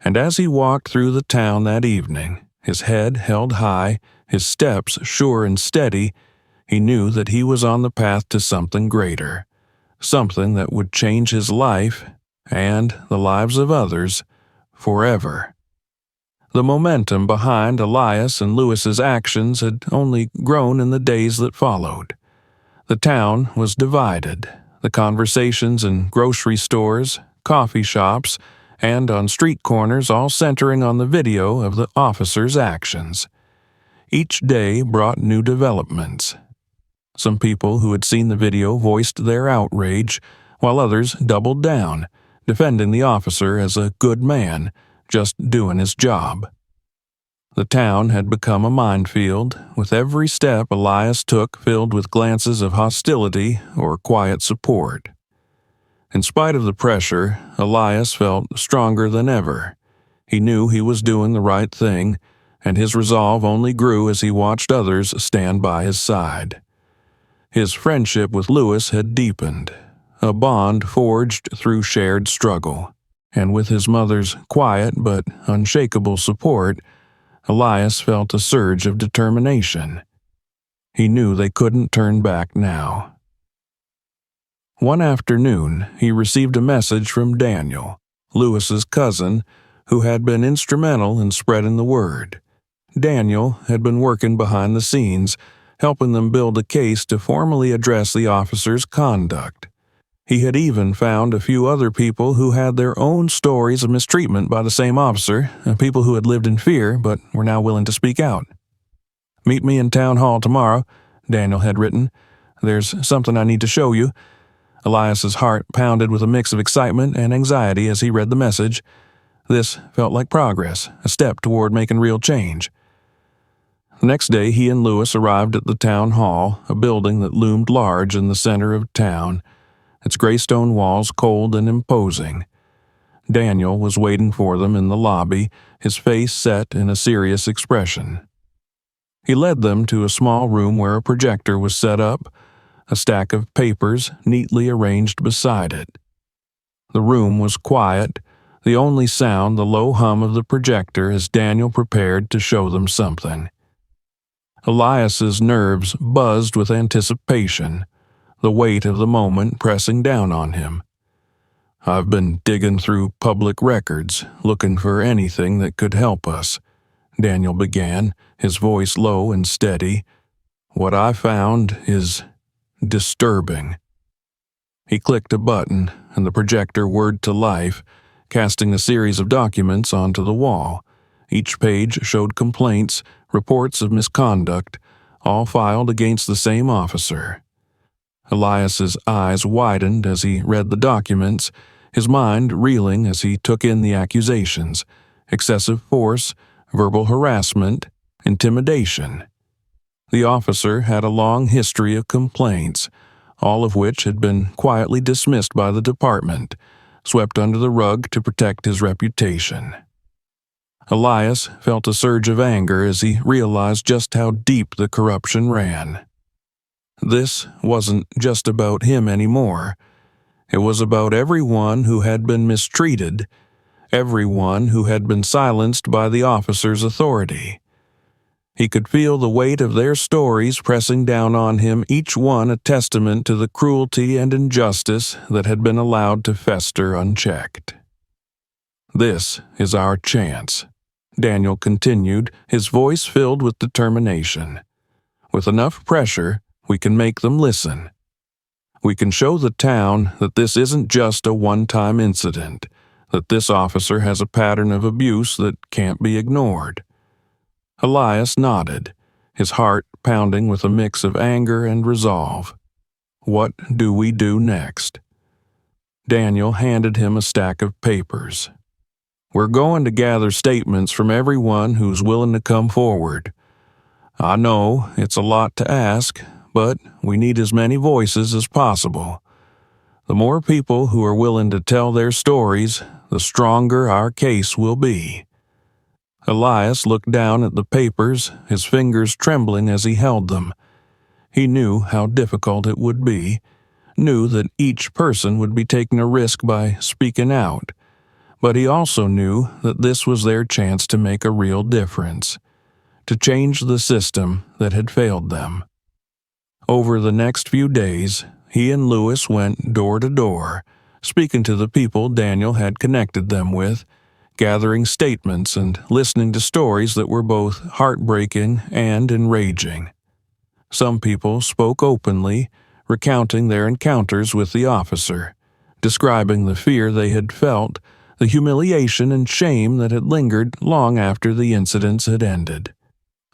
And as he walked through the town that evening, his head held high, his steps sure and steady, he knew that he was on the path to something greater, something that would change his life and the lives of others forever. The momentum behind Elias and Lewis's actions had only grown in the days that followed. The town was divided, the conversations in grocery stores, coffee shops, and on street corners all centering on the video of the officer's actions. Each day brought new developments. Some people who had seen the video voiced their outrage, while others doubled down, defending the officer as a good man, just doing his job. The town had become a minefield, with every step Elias took filled with glances of hostility or quiet support. In spite of the pressure, Elias felt stronger than ever. He knew he was doing the right thing, and his resolve only grew as he watched others stand by his side. His friendship with Lewis had deepened, a bond forged through shared struggle, and with his mother's quiet but unshakable support, Elias felt a surge of determination. He knew they couldn't turn back now. One afternoon, he received a message from Daniel, Lewis's cousin, who had been instrumental in spreading the word. Daniel had been working behind the scenes, helping them build a case to formally address the officer's conduct. He had even found a few other people who had their own stories of mistreatment by the same officer, people who had lived in fear but were now willing to speak out. "Meet me in town hall tomorrow," Daniel had written. "There's something I need to show you." Elias's heart pounded with a mix of excitement and anxiety as he read the message. This felt like progress, a step toward making real change. The next day, he and Lewis arrived at the town hall, a building that loomed large in the center of town, its gray stone walls cold and imposing. Daniel was waiting for them in the lobby, his face set in a serious expression. He led them to a small room where a projector was set up, a stack of papers neatly arranged beside it. The room was quiet, the only sound the low hum of the projector as Daniel prepared to show them something. Elias's nerves buzzed with anticipation, the weight of the moment pressing down on him. "I've been digging through public records, looking for anything that could help us," Daniel began, his voice low and steady. "What I found is disturbing." He clicked a button, and the projector whirred to life, casting a series of documents onto the wall. Each page showed complaints, reports of misconduct, all filed against the same officer. Elias's eyes widened as he read the documents, his mind reeling as he took in the accusations: excessive force, verbal harassment, intimidation. The officer had a long history of complaints, all of which had been quietly dismissed by the department, swept under the rug to protect his reputation. Elias felt a surge of anger as he realized just how deep the corruption ran. This wasn't just about him anymore. It was about everyone who had been mistreated, everyone who had been silenced by the officer's authority. He could feel the weight of their stories pressing down on him, each one a testament to the cruelty and injustice that had been allowed to fester unchecked. "This is our chance," Daniel continued, his voice filled with determination. "With enough pressure, we can make them listen. We can show the town that this isn't just a one-time incident, that this officer has a pattern of abuse that can't be ignored." Elias nodded, his heart pounding with a mix of anger and resolve. "What do we do next?" Daniel handed him a stack of papers. "We're going to gather statements from everyone who's willing to come forward. I know it's a lot to ask, but we need as many voices as possible. The more people who are willing to tell their stories, the stronger our case will be." Elias looked down at the papers, his fingers trembling as he held them. He knew how difficult it would be, knew that each person would be taking a risk by speaking out, but he also knew that this was their chance to make a real difference, to change the system that had failed them. Over the next few days, he and Lewis went door to door, speaking to the people Daniel had connected them with, gathering statements and listening to stories that were both heartbreaking and enraging. Some people spoke openly, recounting their encounters with the officer, describing the fear they had felt, the humiliation and shame that had lingered long after the incidents had ended.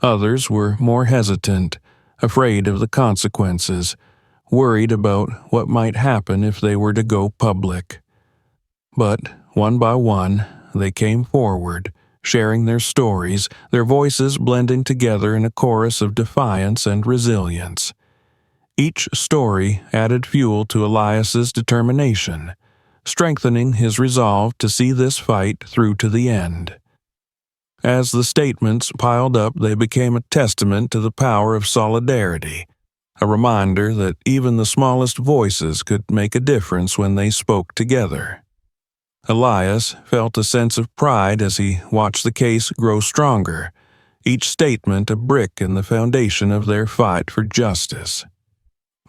Others were more hesitant, afraid of the consequences, worried about what might happen if they were to go public. But, one by one, they came forward, sharing their stories, their voices blending together in a chorus of defiance and resilience. Each story added fuel to Elias's determination, strengthening his resolve to see this fight through to the end. As the statements piled up, they became a testament to the power of solidarity, a reminder that even the smallest voices could make a difference when they spoke together. Elias felt a sense of pride as he watched the case grow stronger, each statement a brick in the foundation of their fight for justice.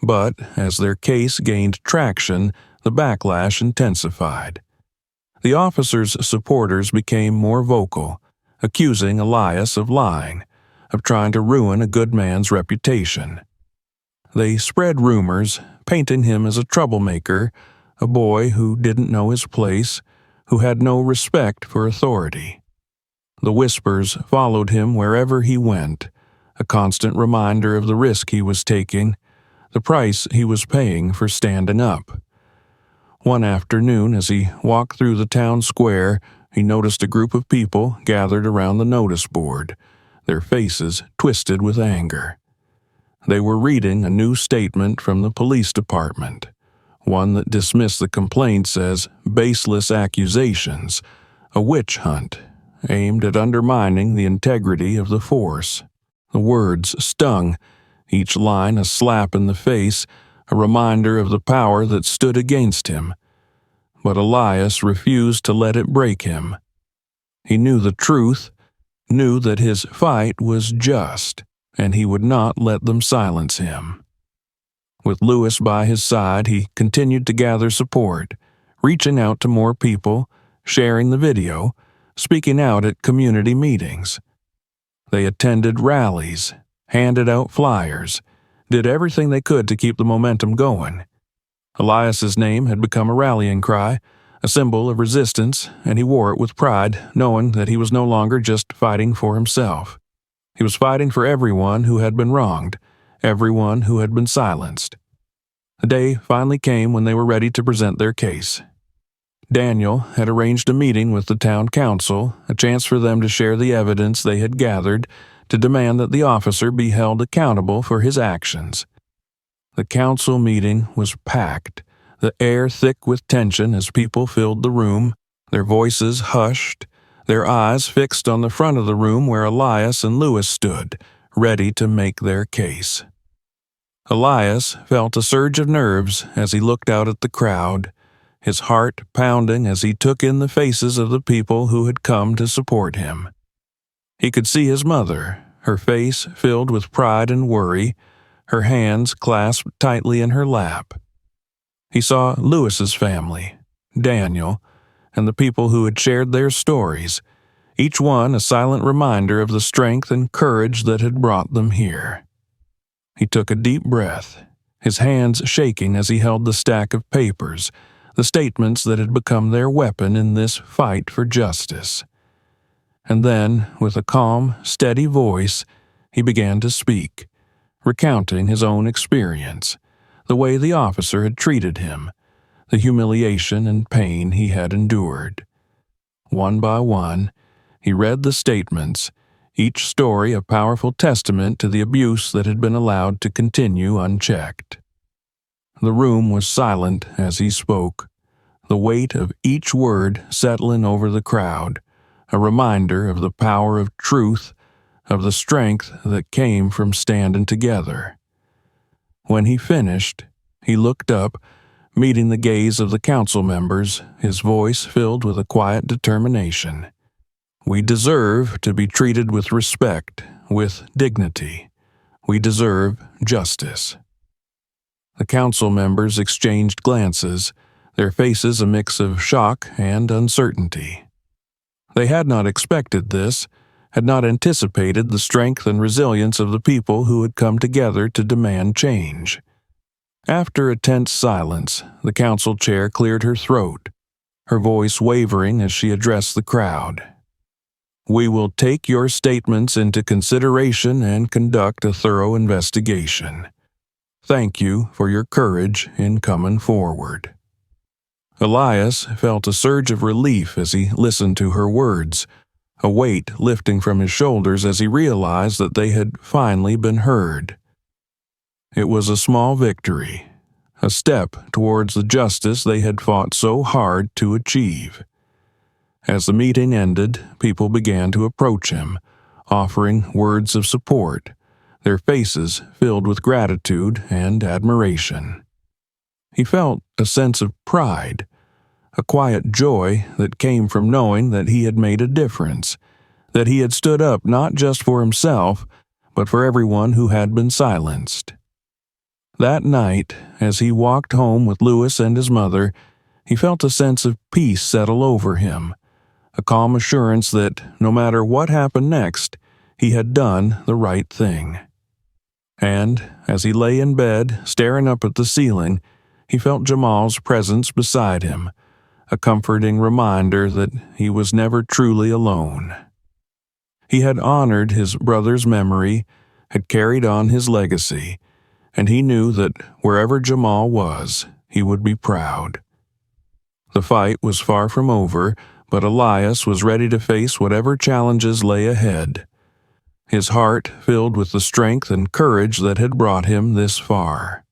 But as their case gained traction, the backlash intensified. The officer's supporters became more vocal, accusing Elias of lying, of trying to ruin a good man's reputation. They spread rumors, painting him as a troublemaker, a boy who didn't know his place, who had no respect for authority. The whispers followed him wherever he went, a constant reminder of the risk he was taking, the price he was paying for standing up. One afternoon, as he walked through the town square, he noticed a group of people gathered around the notice board, their faces twisted with anger. They were reading a new statement from the police department, one that dismissed the complaints as baseless accusations, a witch hunt aimed at undermining the integrity of the force. The words stung, each line a slap in the face, a reminder of the power that stood against him. But Elias refused to let it break him. He knew the truth, knew that his fight was just, and he would not let them silence him. With Lewis by his side, he continued to gather support, reaching out to more people, sharing the video, speaking out at community meetings. They attended rallies, handed out flyers, did everything they could to keep the momentum going. Elias's name had become a rallying cry, a symbol of resistance, and he wore it with pride, knowing that he was no longer just fighting for himself. He was fighting for everyone who had been wronged, everyone who had been silenced. The day finally came when they were ready to present their case. Daniel had arranged a meeting with the town council, a chance for them to share the evidence they had gathered, to demand that the officer be held accountable for his actions. The council meeting was packed, the air thick with tension as people filled the room, their voices hushed, their eyes fixed on the front of the room where Elias and Lewis stood, ready to make their case. Elias felt a surge of nerves as he looked out at the crowd, his heart pounding as he took in the faces of the people who had come to support him. He could see his mother, her face filled with pride and worry, her hands clasped tightly in her lap. He saw Lewis's family, Daniel, and the people who had shared their stories, each one a silent reminder of the strength and courage that had brought them here. He took a deep breath, his hands shaking as he held the stack of papers, the statements that had become their weapon in this fight for justice. And then, with a calm, steady voice, he began to speak, recounting his own experience, the way the officer had treated him, the humiliation and pain he had endured. One by one, he read the statements, each story a powerful testament to the abuse that had been allowed to continue unchecked. The room was silent as he spoke, the weight of each word settling over the crowd, a reminder of the power of truth, of the strength that came from standing together. When he finished, he looked up, meeting the gaze of the council members, his voice filled with a quiet determination. We deserve to be treated with respect, with dignity. We deserve justice. The council members exchanged glances, their faces a mix of shock and uncertainty. They had not expected this, had not anticipated the strength and resilience of the people who had come together to demand change. After a tense silence, the council chair cleared her throat, her voice wavering as she addressed the crowd. We will take your statements into consideration and conduct a thorough investigation. Thank you for your courage in coming forward." Elias felt a surge of relief as he listened to her words, a weight lifting from his shoulders as he realized that they had finally been heard. It was a small victory, a step towards the justice they had fought so hard to achieve. As the meeting ended, people began to approach him, offering words of support, their faces filled with gratitude and admiration. He felt a sense of pride, a quiet joy that came from knowing that he had made a difference, that he had stood up not just for himself, but for everyone who had been silenced. That night, as he walked home with Louis and his mother, he felt a sense of peace settle over him, a calm assurance that, no matter what happened next, he had done the right thing. And, as he lay in bed, staring up at the ceiling, he felt Jamal's presence beside him, a comforting reminder that he was never truly alone. He had honored his brother's memory, had carried on his legacy, and he knew that wherever Jamal was, he would be proud. The fight was far from over, but Elias was ready to face whatever challenges lay ahead, his heart filled with the strength and courage that had brought him this far.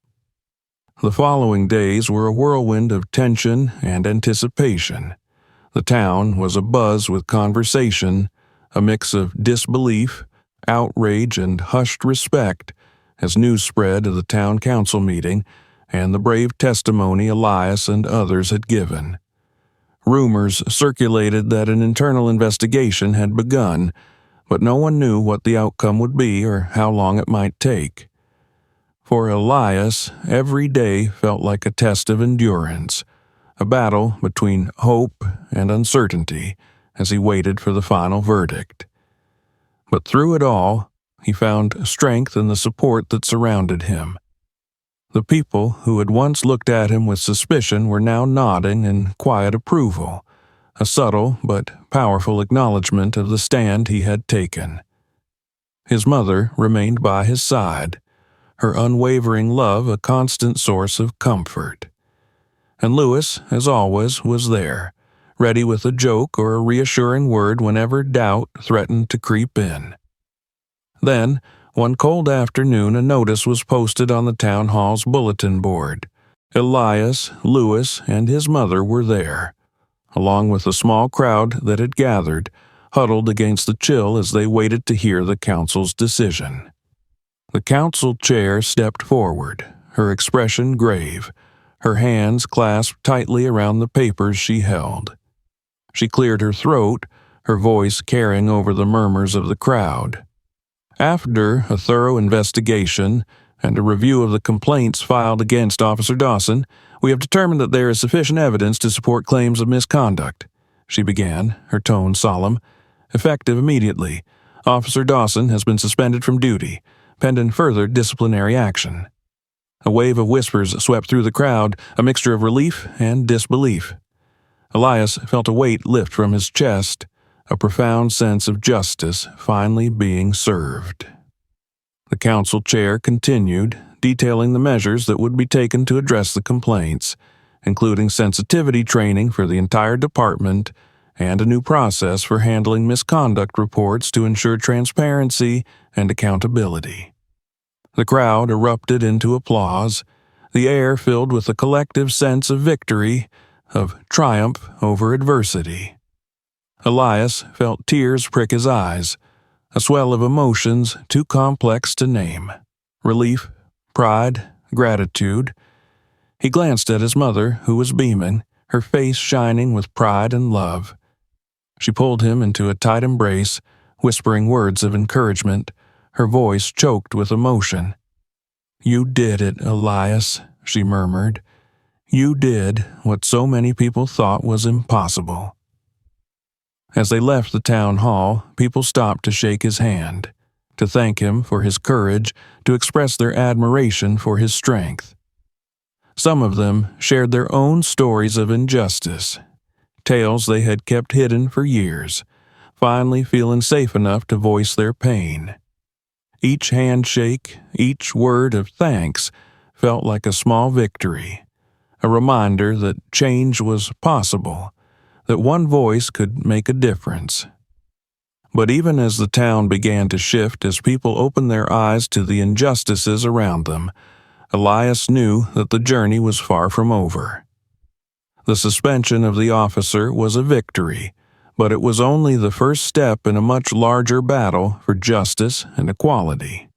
The following days were a whirlwind of tension and anticipation. The town was abuzz with conversation, a mix of disbelief, outrage, and hushed respect as news spread of the town council meeting and the brave testimony Elias and others had given. Rumors circulated that an internal investigation had begun, but no one knew what the outcome would be or how long it might take. For Elias, every day felt like a test of endurance, a battle between hope and uncertainty as he waited for the final verdict. But through it all, he found strength in the support that surrounded him. The people who had once looked at him with suspicion were now nodding in quiet approval, a subtle but powerful acknowledgement of the stand he had taken. His mother remained by his side, her unwavering love a constant source of comfort. And Louis, as always, was there, ready with a joke or a reassuring word whenever doubt threatened to creep in. Then, one cold afternoon, a notice was posted on the town hall's bulletin board. Elias, Louis, and his mother were there, along with a small crowd that had gathered, huddled against the chill as they waited to hear the council's decision. The council chair stepped forward, her expression grave, her hands clasped tightly around the papers she held. She cleared her throat, her voice carrying over the murmurs of the crowd. After a thorough investigation and a review of the complaints filed against Officer Dawson, we have determined that there is sufficient evidence to support claims of misconduct, she began, her tone solemn. Effective immediately, Officer Dawson has been suspended from duty, pending further disciplinary action. A wave of whispers swept through the crowd, a mixture of relief and disbelief. Elias felt a weight lift from his chest, a profound sense of justice finally being served. The council chair continued, detailing the measures that would be taken to address the complaints, including sensitivity training for the entire department and a new process for handling misconduct reports to ensure transparency and accountability. The crowd erupted into applause, the air filled with a collective sense of victory, of triumph over adversity. Elias felt tears prick his eyes, a swell of emotions too complex to name. Relief, pride, gratitude. He glanced at his mother, who was beaming, her face shining with pride and love. She pulled him into a tight embrace, whispering words of encouragement, her voice choked with emotion. "You did it, Elias," she murmured. "You did what so many people thought was impossible." As they left the town hall, people stopped to shake his hand, to thank him for his courage, to express their admiration for his strength. Some of them shared their own stories of injustice, tales they had kept hidden for years, finally feeling safe enough to voice their pain. Each handshake, each word of thanks felt like a small victory, a reminder that change was possible, that one voice could make a difference. But even as the town began to shift as people opened their eyes to the injustices around them, Elias knew that the journey was far from over. The suspension of the officer was a victory, but it was only the first step in a much larger battle for justice and equality.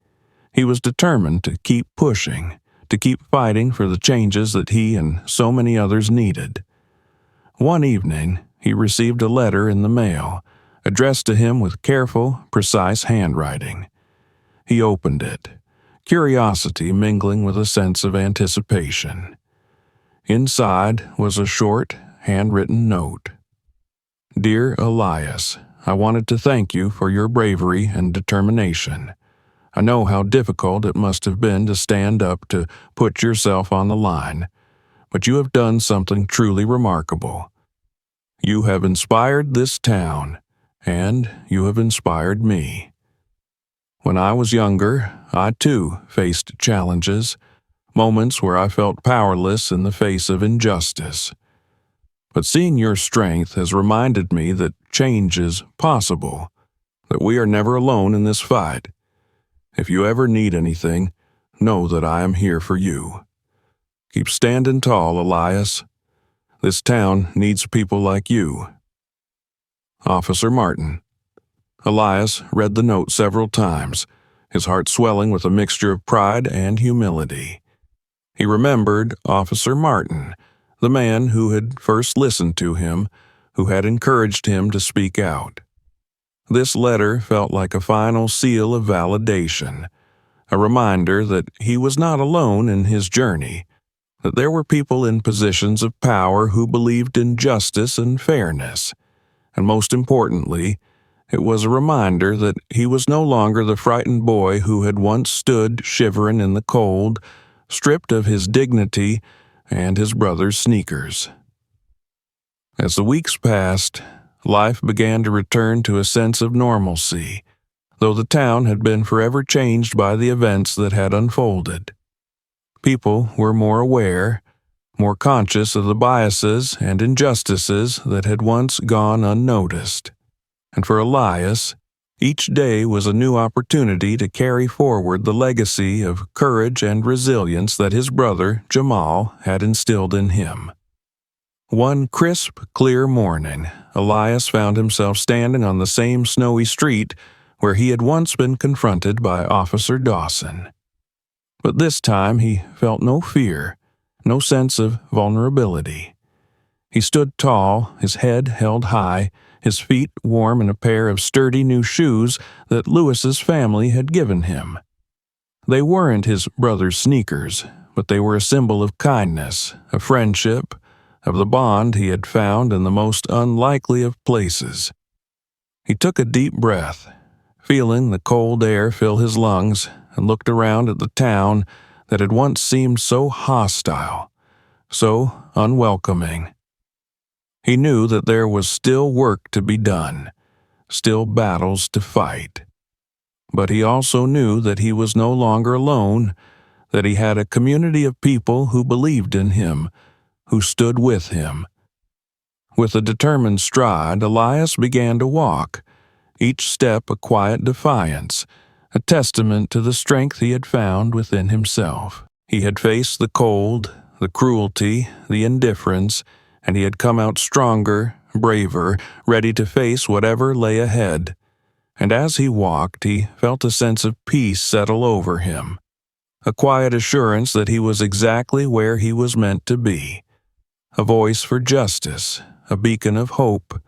He was determined to keep pushing, to keep fighting for the changes that he and so many others needed. One evening, he received a letter in the mail, addressed to him with careful, precise handwriting. He opened it, curiosity mingling with a sense of anticipation. Inside was a short, handwritten note. Dear Elias, I wanted to thank you for your bravery and determination. I know how difficult it must have been to stand up to put yourself on the line, but you have done something truly remarkable. You have inspired this town, and you have inspired me. When I was younger, I too faced challenges, moments where I felt powerless in the face of injustice. But seeing your strength has reminded me that change is possible, that we are never alone in this fight. If you ever need anything, know that I am here for you. Keep standing tall, Elias. This town needs people like you. Officer Martin. Elias read the note several times, his heart swelling with a mixture of pride and humility. He remembered Officer Martin, the man who had first listened to him, who had encouraged him to speak out. This letter felt like a final seal of validation, a reminder that he was not alone in his journey, that there were people in positions of power who believed in justice and fairness, and most importantly, it was a reminder that he was no longer the frightened boy who had once stood shivering in the cold, stripped of his dignity and his brother's sneakers. As the weeks passed, life began to return to a sense of normalcy, though the town had been forever changed by the events that had unfolded. People were more aware, more conscious of the biases and injustices that had once gone unnoticed. And for Elias, each day was a new opportunity to carry forward the legacy of courage and resilience that his brother, Jamal, had instilled in him. One crisp, clear morning, Elias found himself standing on the same snowy street where he had once been confronted by Officer Dawson. But this time he felt no fear, no sense of vulnerability. He stood tall, his head held high, his feet warm in a pair of sturdy new shoes that Lewis's family had given him. They weren't his brother's sneakers, but they were a symbol of kindness, of friendship, of the bond he had found in the most unlikely of places. He took a deep breath, feeling the cold air fill his lungs, and looked around at the town that had once seemed so hostile, so unwelcoming. He knew that there was still work to be done, still battles to fight. But he also knew that he was no longer alone, that he had a community of people who believed in him, who stood with him. With a determined stride, Elias began to walk, each step a quiet defiance, a testament to the strength he had found within himself. He had faced the cold, the cruelty, the indifference, and he had come out stronger, braver, ready to face whatever lay ahead. And as he walked, he felt a sense of peace settle over him, a quiet assurance that he was exactly where he was meant to be, a voice for justice, a beacon of hope,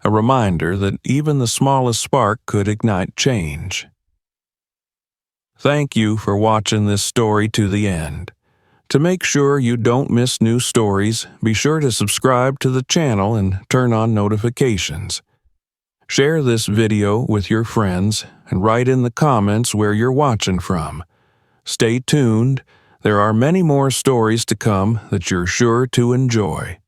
a reminder that even the smallest spark could ignite change. Thank you for watching this story to the end. To make sure you don't miss new stories, be sure to subscribe to the channel and turn on notifications. Share this video with your friends and write in the comments where you're watching from. Stay tuned. There are many more stories to come that you're sure to enjoy.